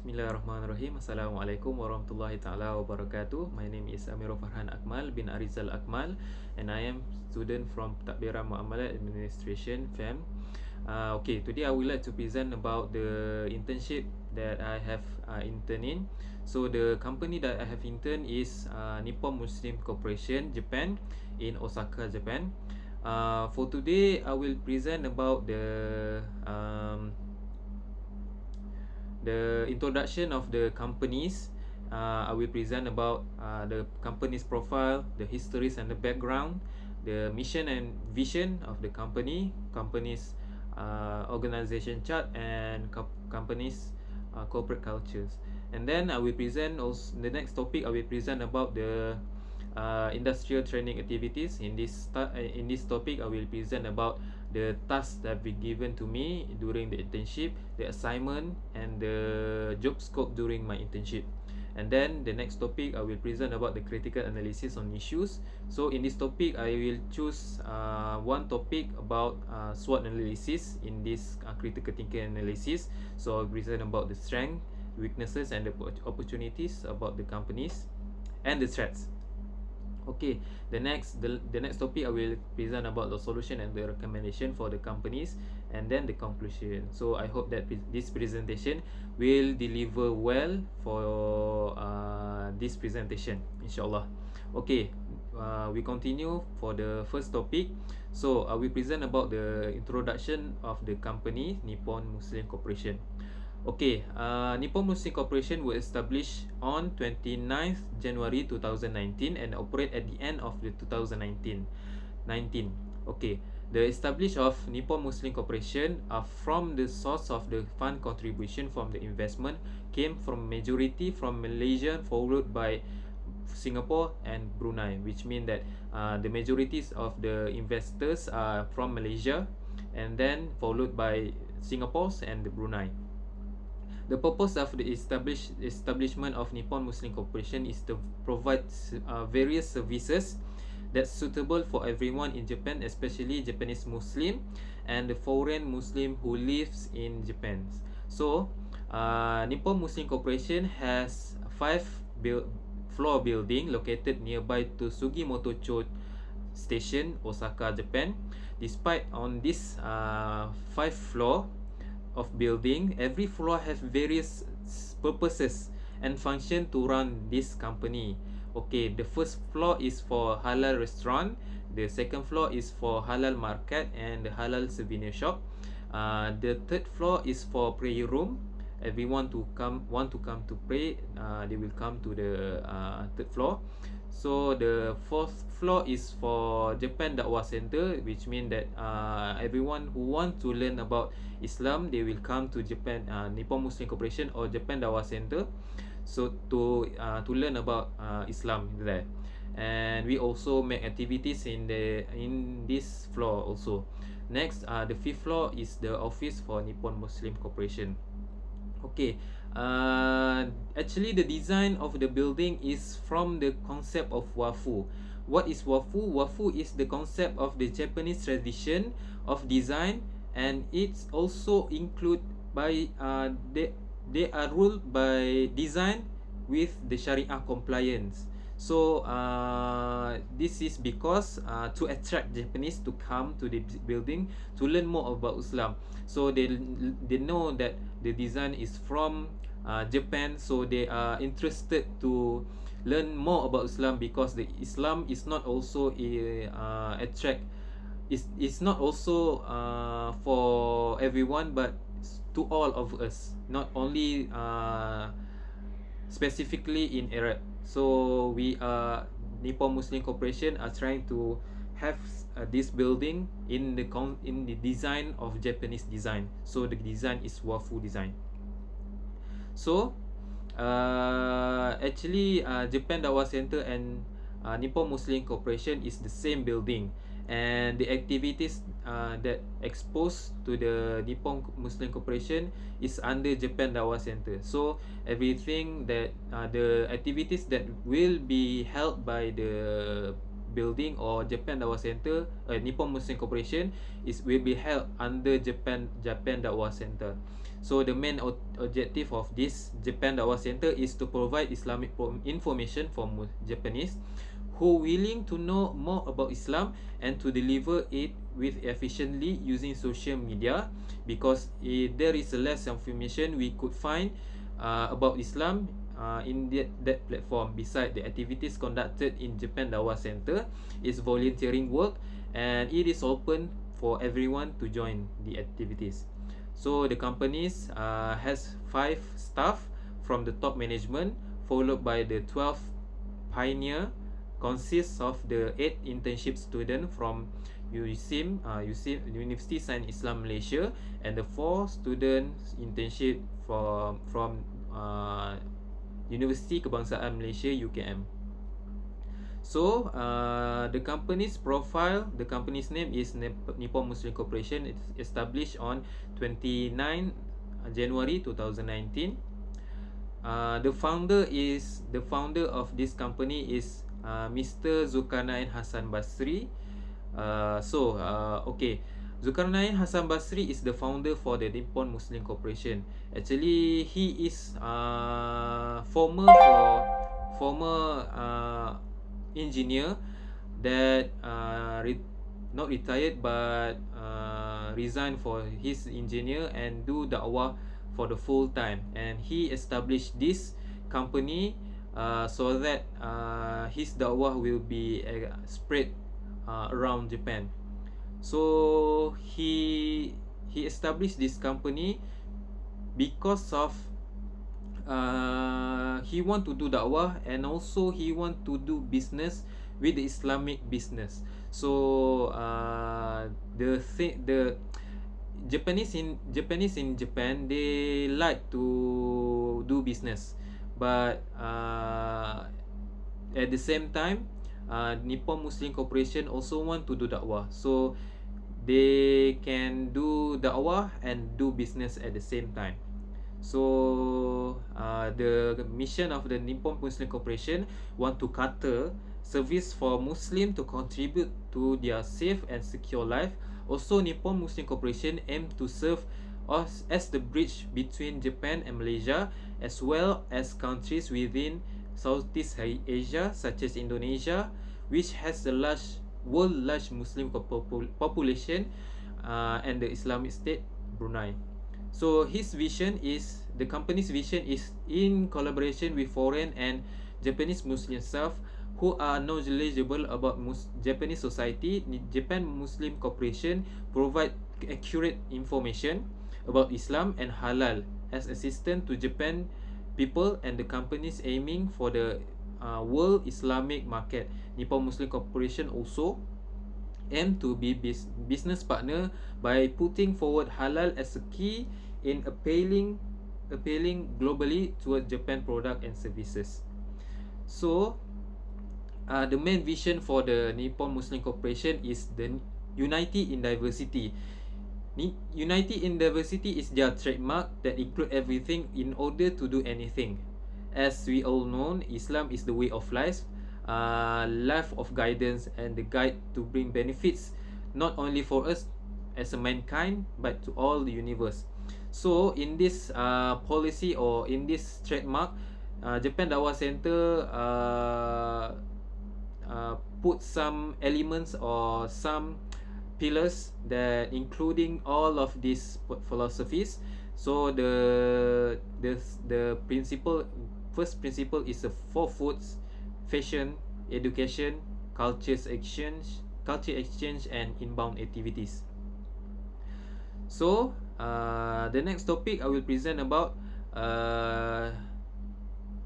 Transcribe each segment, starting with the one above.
Bismillahirrahmanirrahim. Assalamualaikum warahmatullahi taala wabarakatuh. My name is Amirul Farhan Akmal bin Arizal Akmal, and I am student from Takbirah Muamalat Administration FAM. Okay, today I would like to present about the internship that I have interned in. So the company that I have interned is Nippon Muslim Corporation Japan in Osaka, Japan. For today, I will present about the introduction of the companies. I will present about the company's profile, the histories and the background, the mission and vision of the company's organization chart, and company's corporate cultures. And then I will present also the next topic. I will present about the industrial training activities. In this topic, I will present about the tasks that be given to me during the internship, the assignment, and the job scope during my internship. And then the next topic, I will present about the critical analysis on issues. So in this topic, I will choose one topic about SWOT analysis in this critical thinking analysis. So I'll present about the strength, weaknesses, and the opportunities about the companies and the threats. Okay, the next topic I will present about the solution and the recommendation for the companies, and then the conclusion. So I hope that this presentation will deliver well for this presentation, inshallah. Okay, we continue for the first topic. So I will present about the introduction of the company Nippon Muslim Corporation. Okay, Nippon Muslim Corporation was established on 29th January 2019 and operate at the end of the 2019. Okay, the establish of Nippon Muslim Corporation from the source of the fund contribution from the investment came from majority from Malaysia, followed by Singapore and Brunei, which mean that the majorities of the investors are from Malaysia, and then followed by Singapore and the Brunei. The purpose of the establishment of Nippon Muslim Corporation is to provide various services that's suitable for everyone in Japan, especially Japanese Muslim and the foreign Muslim who lives in Japan. So, Nippon Muslim Corporation has 5-floor building located nearby to Sugimoto-cho Station, Osaka, Japan. Despite on this 5-floor of building, every floor have various purposes and function to run this company. Okay, the first floor is for halal restaurant, the second floor is for halal market and the halal souvenir shop. The third floor is for prayer room. Everyone want to come to pray, they will come to the third floor. So the fourth floor is for Japan Dawah Center, which means that everyone who want to learn about Islam, they will come to Japan Nippon Muslim Corporation or Japan Dawah Center, so to learn about Islam there. And we also make activities in this floor also. Next, the fifth floor is the office for Nippon Muslim Corporation. Okay, actually the design of the building is from the concept of wafu. What is wafu? Wafu is the concept of the Japanese tradition of design, and it's also include by they are ruled by design with the Sharia compliance. So this is because to attract Japanese to come to the building to learn more about Islam. So they know that the design is from Japan, so they are interested to learn more about Islam, because the Islam is not also attract. It's not also for everyone, but to all of us, not only specifically in Arab. So we are Nippon Muslim Corporation are trying to have this building in the design of Japanese design. So the design is wafu design. So actually Japan Dawah Center and Nippon Muslim Corporation is the same building, and the activities that exposed to the Nippon Muslim Corporation is under Japan Dawah Center. So everything that the activities that will be held by the building or Japan Dawah Center, Nippon Muslim Corporation will be held under Japan Dawah Center. So the main objective of this Japan Dawah Center is to provide Islamic information for Japanese who willing to know more about Islam and to deliver it with efficiently using social media, because there is less information we could find about Islam in that platform. Beside the activities conducted in Japan Dawah Center is volunteering work, and it is open for everyone to join the activities. So the companies has 5 staff from the top management, followed by the 12 pioneer, consists of the 8 internship student from USIM, University Science Islam Malaysia, and the 4 students internship from University Kebangsaan Malaysia UKM. So the company's profile, the company's name is Nippon Muslim Corporation. It's established on 29 January 2019. The founder of this company is Mr. Zulkarnain Hassan Basri. Okay, Zulkarnain Hassan Basri is the founder for the Nippon Muslim Corporation. Actually, he is former engineer that not retired but resigned for his engineer and do da'wah for the full time, and he established this company so that his da'wah will be spread around Japan. So he established this company because of he want to do da'wah, and also he want to do business with the Islamic business. So the Japanese in Japan, they like to do business, but at the same time Nippon Muslim Corporation also want to do da'wah, so they can do da'wah and do business at the same time. So the mission of the Nippon Muslim Corporation want to cater service for Muslim to contribute to their safe and secure life. Also, Nippon Muslim Corporation aim to serve as the bridge between Japan and Malaysia, as well as countries within Southeast Asia such as Indonesia, which has a large Muslim population, and the Islamic State Brunei. So the company's vision is in collaboration with foreign and Japanese Muslim staff who are knowledgeable about Japanese society. Japan Muslim Corporation provide accurate information about Islam and halal as assistance to Japan people, and the companies aiming for the world Islamic market. Nippon Muslim Corporation also aim to be business partner by putting forward halal as a key in appealing globally toward Japan product and services. So the main vision for the Nippon Muslim Corporation is the unity in diversity. Unity in diversity is their trademark that include everything in order to do anything. As we all know, Islam is the way of life of guidance and the guide to bring benefits not only for us as a mankind but to all the universe. So in this policy or in this trademark, Japan Dawah Center put some elements or some pillars that including all of these philosophies. So the first principle is the 4 foods: fashion, education, culture exchange, and inbound activities. So the next topic I will present about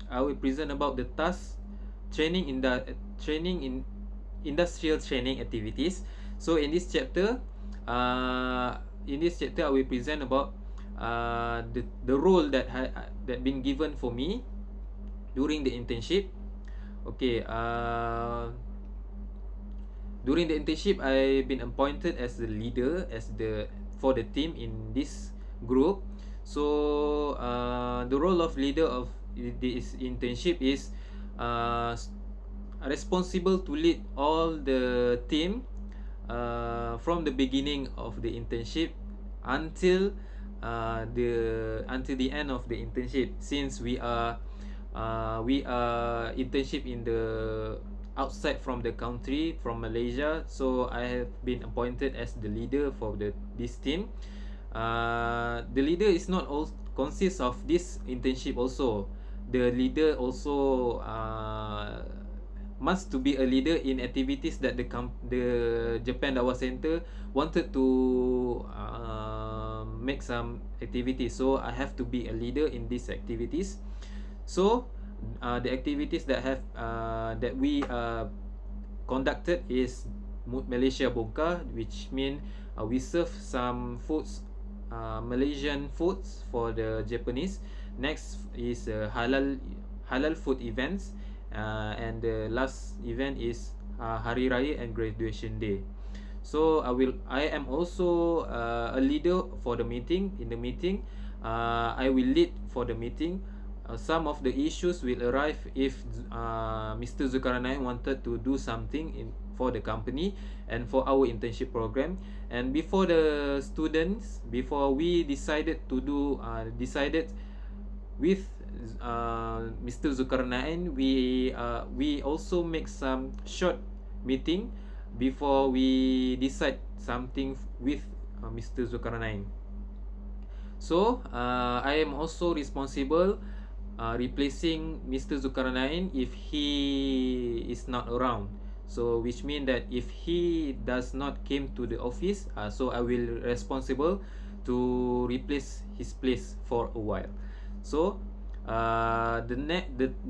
the task training in industrial training activities. So in this chapter I will present about the role that been given for me during the internship. Okay, during the internship I've been appointed as the leader for the team in this group. So the role of leader of this internship is responsible to lead all the team from the beginning of the internship until until the end of the internship, since we are internship in the outside from the country, from Malaysia. So I have been appointed as the leader for this team. The leader is not all consists of this internship also. The leader also must to be a leader in activities that the Japan Dawah Center wanted to make some activities. So I have to be a leader in these activities. So the activities that we conducted is Malaysia Bongkar, which mean we serve some foods, Malaysian foods for the Japanese. Next is halal food events, and the last event is Hari Raya and graduation day. So I am also a leader for the meeting. In the meeting, I will lead for the meeting. Some of the issues will arrive if Mr. Zulkarnain wanted to do something for the company and for our internship program. And before the students, before we decided to do decided with Mr. Zulkarnain, we also make some short meeting before we decide something with Mr. Zulkarnain. So I am also responsible replacing Mr. Zulkarnain if he is not around. So which mean that if he does not came to the office, so I will responsible to replace his place for a while. So the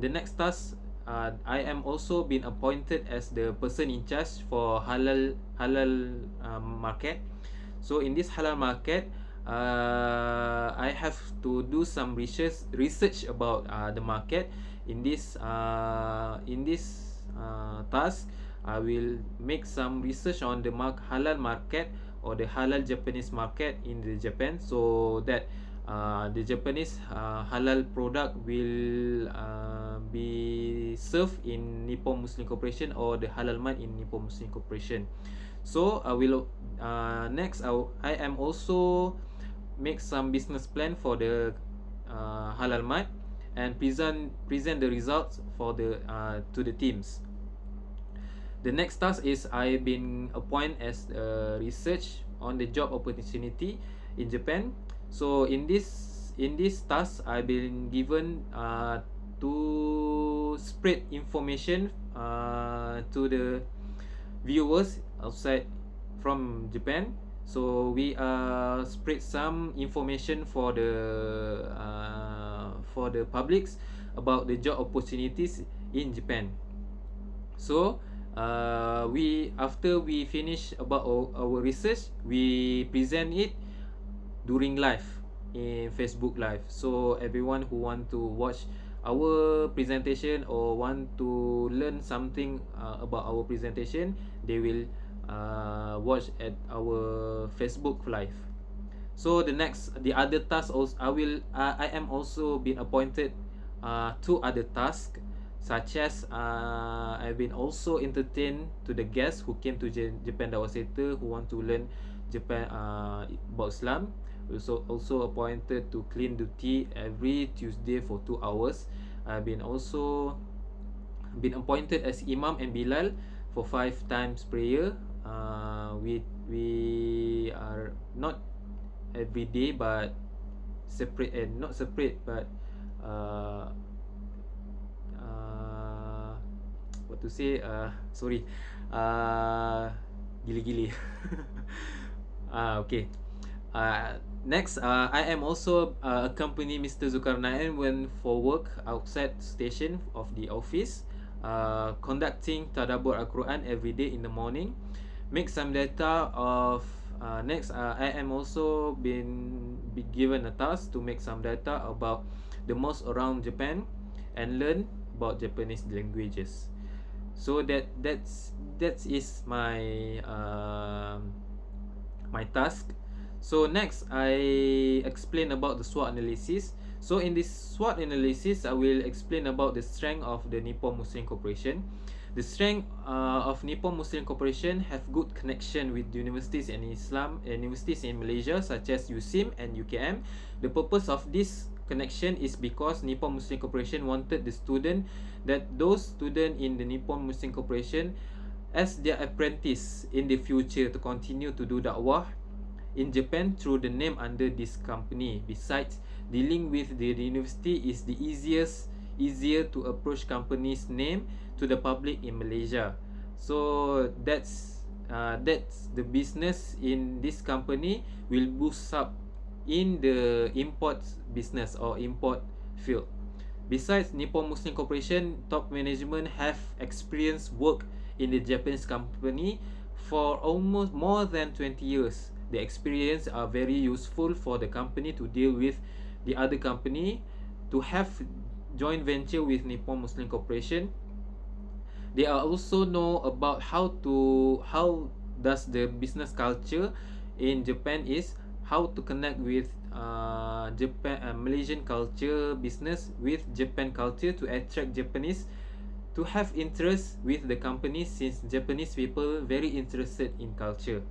next task, I am also been appointed as the person in charge for halal market. So in this halal market, I have to do some research about the market. In this task, I will make some research on the halal market or the halal Japanese market in the Japan, so that the Japanese halal product will be served in Nippon Muslim Corporation or the halal mart in Nippon Muslim Corporation. So I will next I am also make some business plan for the halal mart and present the results for the to the teams. The next task is I've been appointed as research on the job opportunity in Japan. So in this task, I've been given to spread information to the viewers outside from Japan. So we spread some information for the publics about the job opportunities in Japan. So after we finish about our research, we present it during live in Facebook Live. So everyone who want to watch our presentation or want to learn something about our presentation, they will watch at our Facebook Live. So the other task also I am also been appointed two other tasks, such as I've been also entertained to the guests who came to Japan Dawah Center who want to learn Japan about Islam. Also appointed to clean duty every Tuesday for 2 hours. I've been also been appointed as Imam and Bilal for 5 times prayer. We are not every day but separate, and not separate but what to say, sorry, gili-gili. Okay. Next, I am also accompany Mr. Zulkarnain when for work outside station of the office, conducting tadabbur Al-Quran every day in the morning. Make some data of next, I am also be given a task to make some data about the mosques around Japan and learn about Japanese languages. So that is my my task. So next, I explain about the SWOT analysis. So in this SWOT analysis, I will explain about the strength of the Nippon Muslim Corporation. The strength of Nippon Muslim Corporation have good connection with universities and universities in Malaysia such as USIM and UKM. The purpose of this connection is because Nippon Muslim Corporation wanted those student in the Nippon Muslim Corporation as their apprentice in the future to continue to do dakwah in Japan through the name under this company. Besides, dealing with the university is the easier to approach company's name to the public in Malaysia. So that's the business in this company will boost up in the import business or import field. Besides, Nippon Muslim Corporation top management have experience work in the Japanese company for almost more than 20 years. The experience are very useful for the company to deal with the other company to have joint venture with Nippon Muslim Corporation. They are also know about how does the business culture in Japan is, how to connect with Malaysian culture business with Japan culture to attract Japanese to have interest with the company, since Japanese people very interested in culture.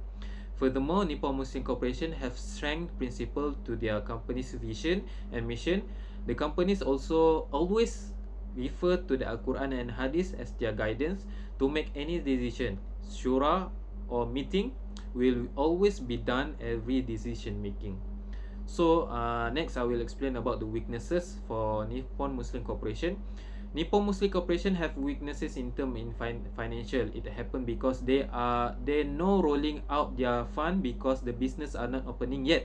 Furthermore, Nippon Muslim Corporation have strength principle to their company's vision and mission. The companies also always refer to the Al-Quran and Hadith as their guidance to make any decision. Shura or meeting will always be done every decision making. So next I will explain about the weaknesses for Nippon Muslim Corporation. Nippon Muslim Corporation have weaknesses in term in financial. It happened because they no rolling out their fund because the business are not opening yet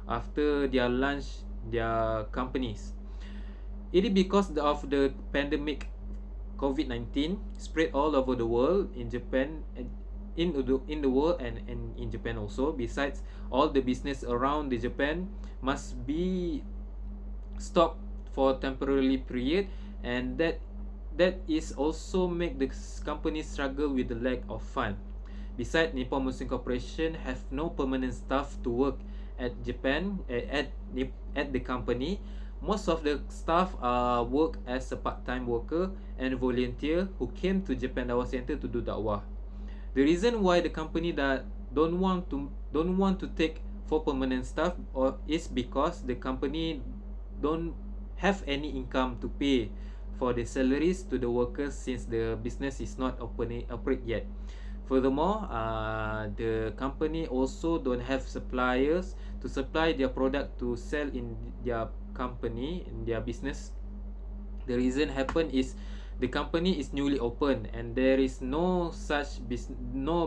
after their launch their companies. It is because of the pandemic COVID-19 spread all over the world in Japan and in the world and in Japan also. Besides, all the business around the Japan must be stopped for temporary period, and that is also make the company struggle with the lack of fund. Besides, Nippon Muslim Corporation have no permanent staff to work at Japan at the company. Most of the staff work as a part-time worker and volunteer who came to Japan Dawah Center to do dakwah. The reason why the company that don't want to take for permanent staff is because the company don't have any income to pay for the salaries to the workers since the business is not operate yet. Furthermore, the company also don't have suppliers to supply their product to sell in their company, in their business. The reason happen is the company is newly open and there is no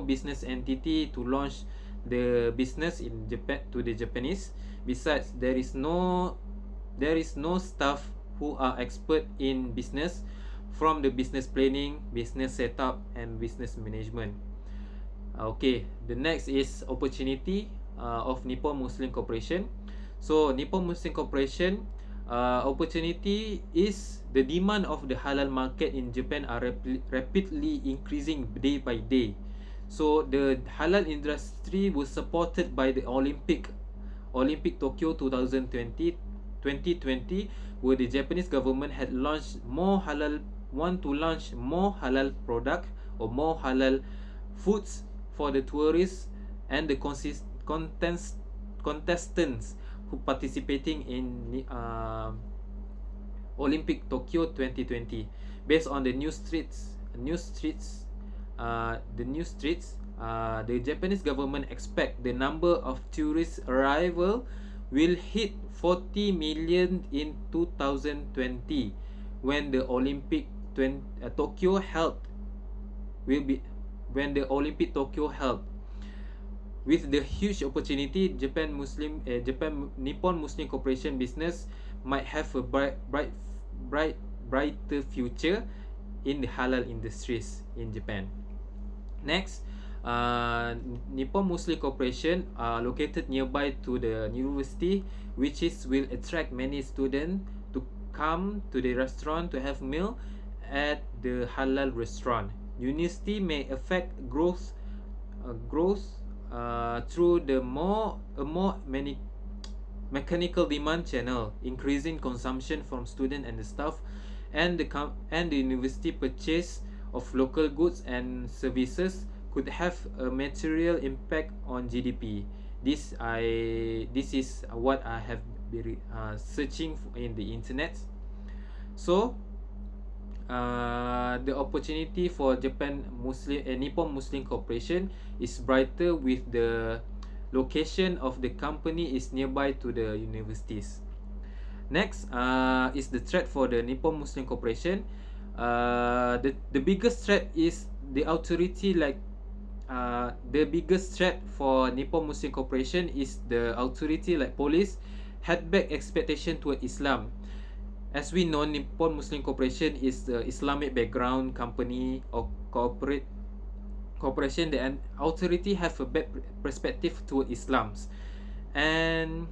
business entity to launch the business in Japan to the Japanese. Besides, there is no staff who are expert in business, from the business planning, business setup and business management. Okay, the next is opportunity of Nippon Muslim Corporation. So Nippon Muslim Corporation opportunity is the demand of the halal market in Japan are rapidly increasing day by day. So the halal industry was supported by the Olympic Tokyo 2020, where the Japanese government had launched want to launch more halal product or more halal foods for the tourists and the contestants who participating in Olympic Tokyo 2020. Based on the the Japanese government expect the number of tourist arrival will hit 40 million in 2020 when the Olympic Tokyo held. With the huge opportunity, Nippon Muslim Corporation business might have a brighter future in the halal industries in Japan. Next, Nippon Muslim Corporation are located nearby to the university, which will attract many students to come to the restaurant to have meal at the halal restaurant. University may affect growth through the many mechanical demand channel, increasing consumption from student and the staff, and the university purchase of local goods and services could have a material impact on GDP. This is what I have been searching in the internet. So the opportunity for Nippon Muslim Corporation is brighter with the location of the company is nearby to the universities. Next is the threat for the Nippon Muslim Corporation. The biggest threat is the authority, like the biggest threat for Nippon Muslim Corporation is the authority like police had back expectation toward Islam. As we know, Nippon Muslim Corporation is the Islamic background company or corporation. The authority have a bad perspective toward Islams, and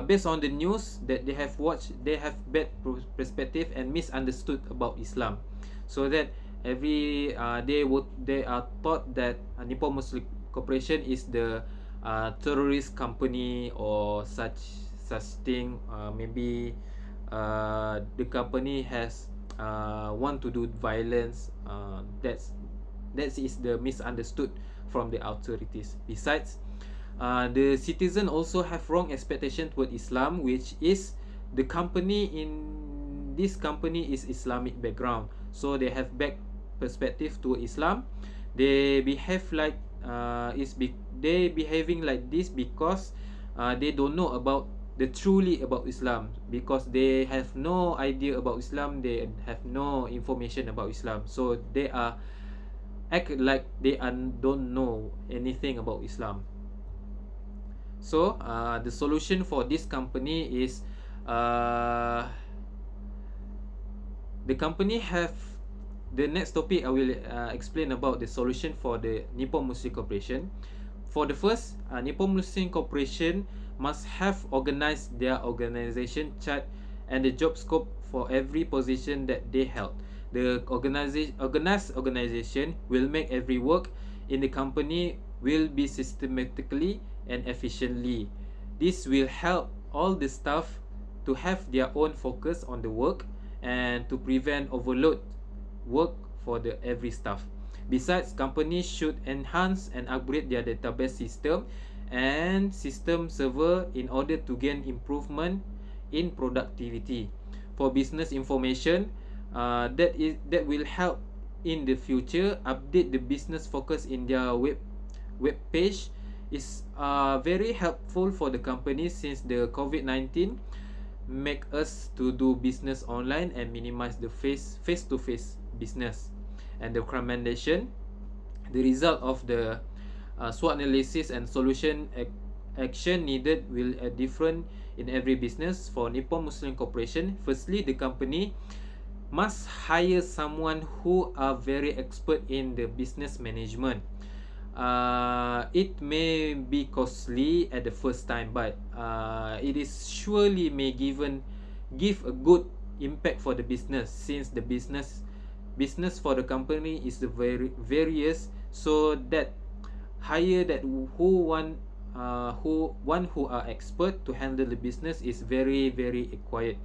based on the news that they have watched, they have bad perspective and misunderstood about Islam, so that they are thought that Nippon Muslim Corporation is the terrorist company or such thing. Maybe the company has want to do violence. That is the misunderstood from the authorities. Besides, the citizen also have wrong expectation toward Islam, which is the company in this company is Islamic background, so they have bad perspective toward Islam. They behave like they behaving like this because they don't know about the truly about Islam, because they have no idea about Islam, they have no information about Islam, so they are act like they don't know anything about Islam. So the solution for this company is the company have the next topic I will explain about the solution for the Nippon Muslim Corporation. For the first, Nippon Muslim Corporation must have organized their organization chart and the job scope for every position that they held. The organized organization will make every work in the company will be systematically and efficiently. This will help all the staff to have their own focus on the work and to prevent overload work for the every staff. Besides, companies should enhance and upgrade their database system and system server in order to gain improvement in productivity. For business information, that will help in the future update the business focus in their web page is very helpful for the company, since the COVID-19 make us to do business online and minimize the face-to-face business. And the recommendation, the result of the SWOT analysis and solution action needed will different in every business. For Nippon Muslim Corporation, firstly, the company must hire someone who are very expert in the business management. It may be costly at the first time, but it is surely may give a good impact for the business, since the business for the company is the very various, so that hire that who are expert to handle the business is very required.